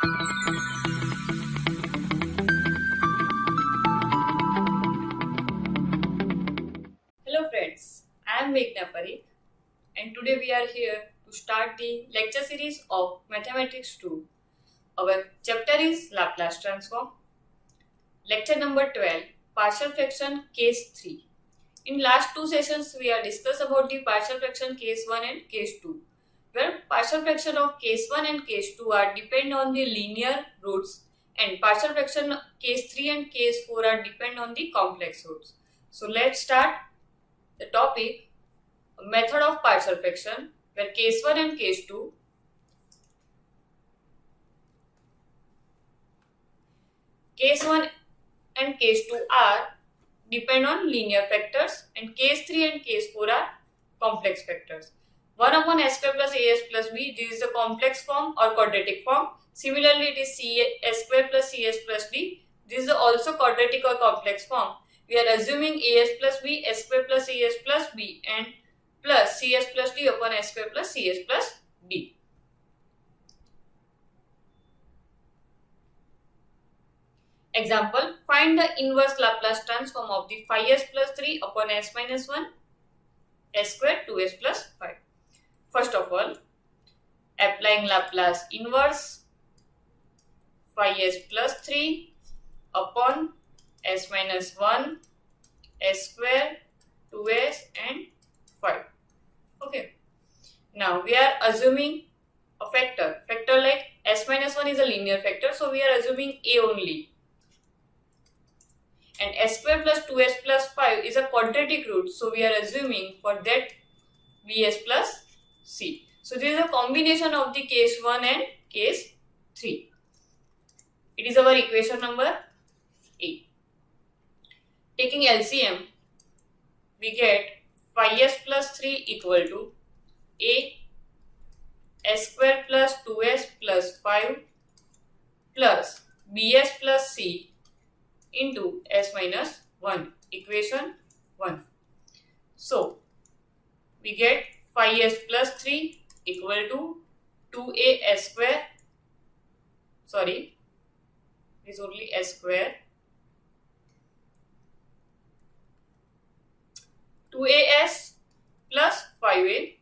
Hello friends, I am Meghna Parikh and today we are here to start the lecture series of Mathematics 2. Our chapter is Laplace transform. Lecture number 12, partial fraction case 3. In last two sessions we are discussed about the partial fraction case 1 and case 2, where partial fraction of case 1 and case 2 are depend on the linear roots and partial fraction case 3 and case 4 are depend on the complex roots. So let's start the topic, method of partial fraction, where case 1 and case 2 and case 2 are depend on linear factors and case 3 and case 4 are complex factors. 1 upon s square plus as plus b, this is the complex form or quadratic form. Similarly, it is s square plus cs plus d, this is also quadratic or complex form. We are assuming as plus b, s square plus as plus b and plus cs plus d upon s square plus cs plus d. Example, find the inverse Laplace transform of the 5s plus 3 upon s minus 1 s square 2s plus 5. First of all, applying Laplace inverse 5s plus 3 upon s minus 1 s square 2s and 5. Okay. Now we are assuming a factor. Factor like s minus 1 is a linear factor, so we are assuming a only. And s square plus 2s plus 5 is a quadratic root, so we are assuming for that vs plus c. So this is a combination of the case 1 and case 3. It is our equation number A. Taking LCM, we get 5s plus 3 equal to A s square plus 2s plus 5 plus bs plus c into s minus 1, equation 1. So, we get 5s plus 3 equal to 2a s square, sorry, it is only s square, 2as plus 5a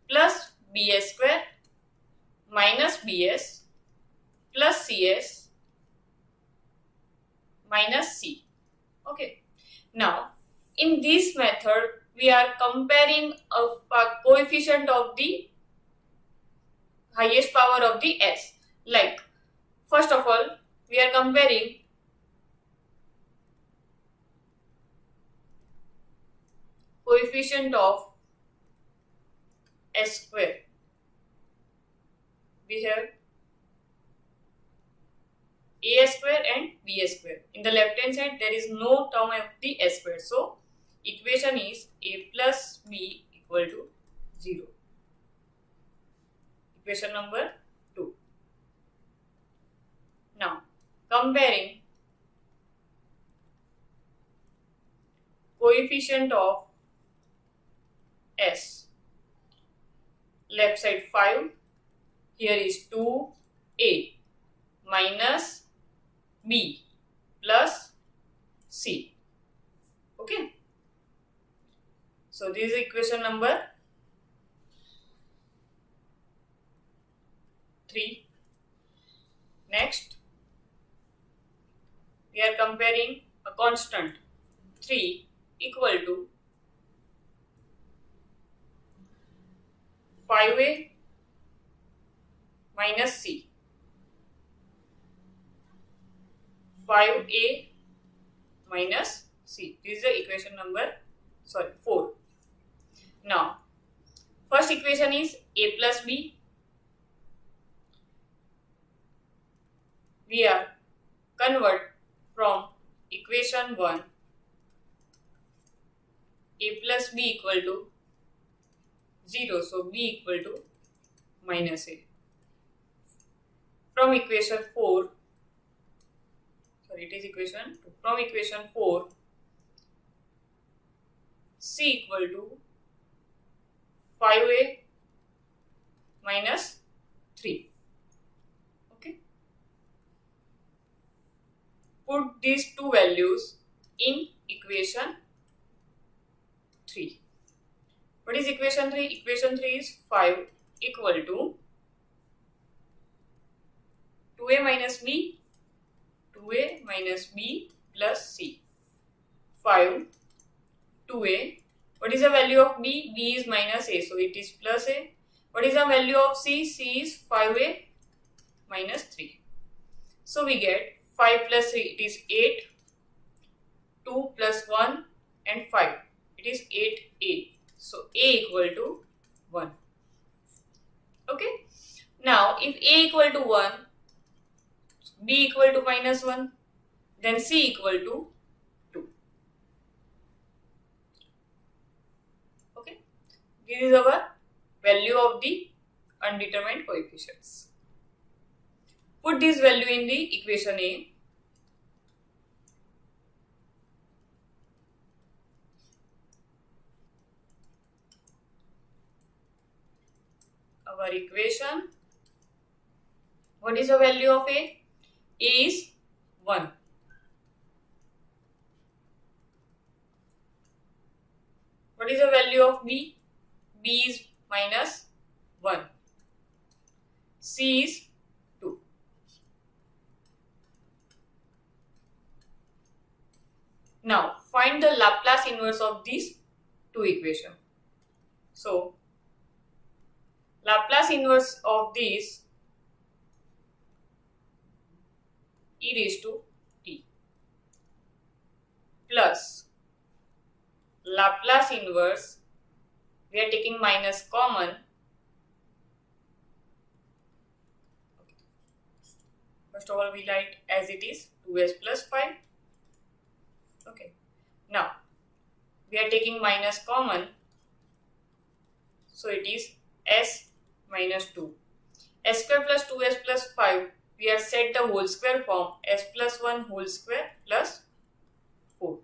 plus bs square minus bs plus cs minus c. Okay. Now, in this method, we are comparing a coefficient of the highest power of the s. Like, first of all, we are comparing coefficient of s square. We have a square and b square. In the left hand side, there is no term of the s square. So, equation is a plus b equal to 0. Equation number 2. Now, comparing coefficient of s. Left side 5, here is 2a minus b plus c. Okay. So this is equation number 3. Next, we are comparing a constant 3 equal to 5a minus c. 5a minus c. This is the equation number 4. Now, first equation is a plus b. We are convert from equation 1 a plus b equal to 0. So, b equal to minus a. From equation 4, sorry, it is equation 2. From equation 4, c equal to 5a minus 3. put these two values in equation 3. What is equation 3? Equation 3 is 5 equal to 2a minus b, 2a minus b plus c. 5, 2a. What is the value of b? b is minus a, so it is plus a. What is the value of c? c is 5a minus 3. So we get 5 plus 3, it is 8, 2 plus 1 and 5, it is 8a. So a equal to 1. Okay. Now if a equal to 1, b equal to minus 1, then c equal to 2. Okay. This is our value of the undetermined coefficients. Put this value in the equation A. Our equation, what is the value of A? A is 1. What is the value of B? B is minus 1. C is 2. Now find the Laplace inverse of these two equations. So Laplace inverse of this e raised to t plus Laplace inverse, we are taking minus common. First of all, we write as it is 2s plus 5. Okay. Now we are taking minus common, so it is s minus 2. S square plus 2s plus 5, we have set the whole square form, s plus 1 whole square plus 4.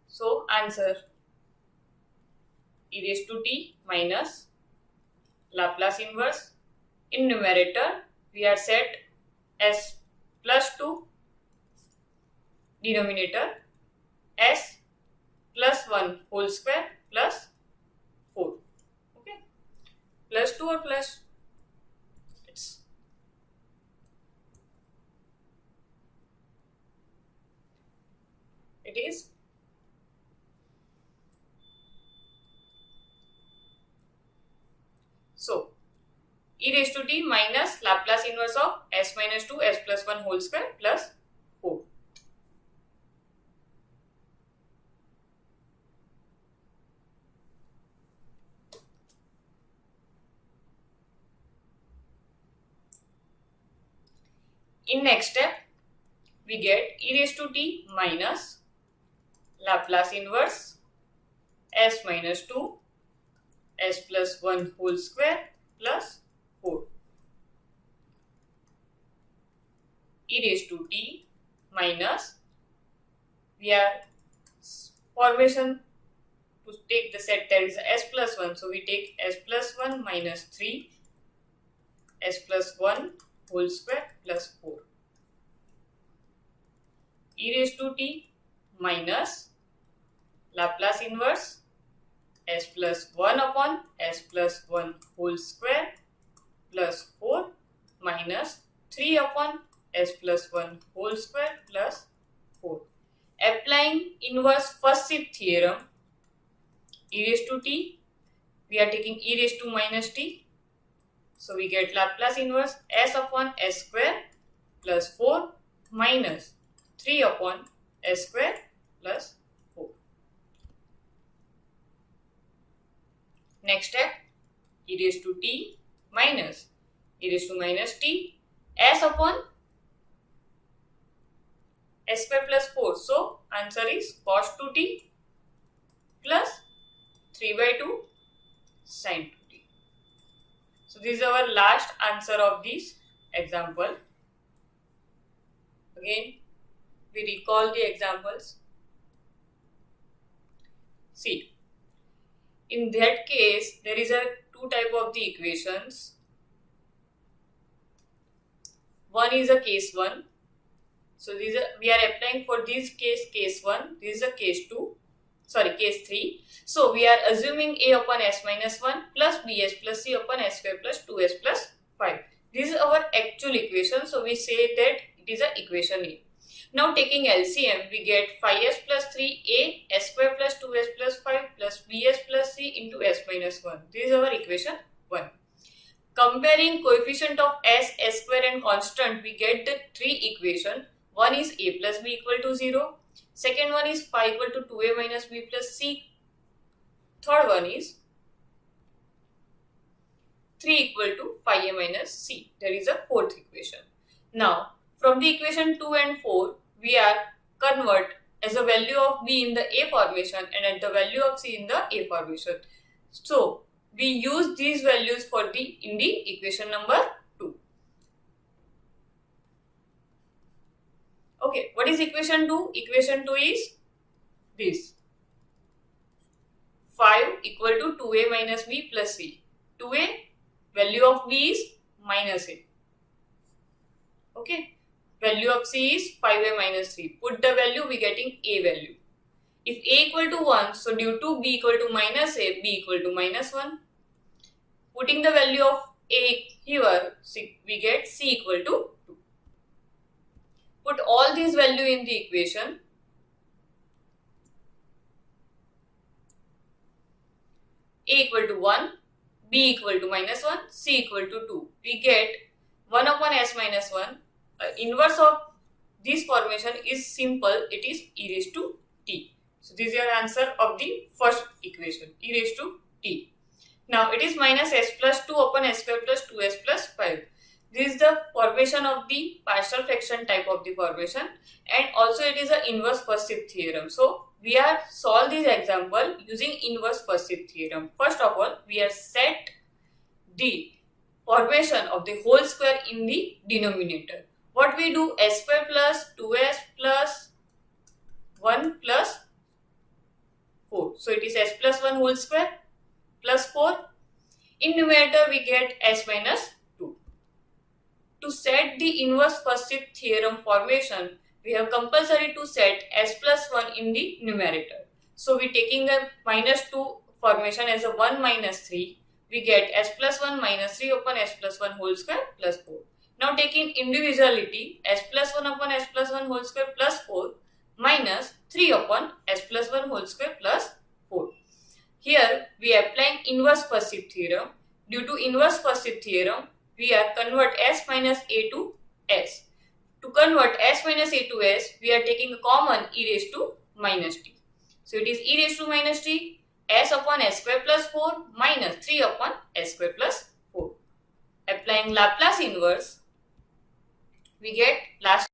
So answer e raised to t minus Laplace inverse. In numerator, we are set s plus 2, denominator s plus 1 whole square plus 4. Okay. Plus 2 or plus? It is so e raised to t minus Laplace inverse of s minus 2 s plus 1 whole square plus 4. In next step, we get e raised to t minus Laplace inverse s minus 2 s plus 1 whole square plus 4. E raised to t minus, we are formation to take the set, that is s plus 1. So we take s plus 1 minus 3 s plus 1 whole square plus 4. E raised to t minus Laplace inverse s plus 1 upon s plus 1 whole square plus 4 minus 3 upon s plus 1 whole square plus 4. Applying inverse first shift theorem, e raised to t, we are taking e raised to minus t. So we get Laplace inverse s upon s square plus 4 minus 3 upon s square plus 4. Next step, e raised to t minus e raised to minus t s upon s square plus 4. So answer is cos 2t plus 3 by 2 sin 2t. So this is our last answer of this example. Again, we recall the examples. See, in that case, there is a two type of the equations. One is a case 1 So we are applying for this case 1, this is a case 2, case 3. So we are assuming a upon s minus 1 plus bs plus c upon s square plus 2s plus 5. This is our actual equation, so we say that it is a equation A. Now taking LCM, we get 5s plus 3a s square plus 2s plus 5 plus bs plus c into s minus 1. This is our equation 1. Comparing coefficient of s square and constant, we get the three equation. One is a plus b equal to 0. Second one is phi equal to 2a minus b plus c. Third one is 3 equal to phi a minus c. That is the fourth equation. Now, from the equation 2 and 4, we are convert as a value of b in the A formation and at the value of c in the A formation. So, we use these values in the equation number 2. Okay, what is equation 2? Equation 2 is this. 5 equal to 2a minus b plus c. 2a, value of b is minus a. Okay, value of c is 5a minus 3. Put the value, we getting a value. If a equal to 1, so due to b equal to minus a, b equal to minus 1. Putting the value of a here, we get c equal to 2. Put all these values in the equation. A equal to 1, b equal to minus 1, c equal to 2. We get 1 upon s minus 1. Inverse of this formation is simple, it is e raised to t. So this is your answer of the first equation, e raised to t. Now it is minus s plus 2 upon s square plus 2s plus 5. This is the formation of the partial fraction type of the formation, and also it is an inverse first shift theorem. So we are solve this example using inverse first shift theorem. First of all, we are set the formation of the whole square in the denominator. What we do, s square plus 2s plus 1 plus 4. So it is s plus 1 whole square plus 4. In numerator we get s minus 2. To set the inverse first shift theorem formation, we have compulsory to set s plus 1 in the numerator. So we taking a minus 2 formation as a 1 minus 3. We get s plus 1 minus 3 upon s plus 1 whole square plus 4. Now taking individuality, s plus 1 upon s plus 1 whole square plus 4 minus 3 upon s plus 1 whole square plus 4. Here we are applying inverse first shift theorem. Due to inverse first shift theorem, we are convert s minus a to s. To convert s minus a to s, we are taking a common e raised to minus t. So it is e raised to minus t, s upon s square plus 4 minus 3 upon s square plus 4. Applying Laplace inverse, we get last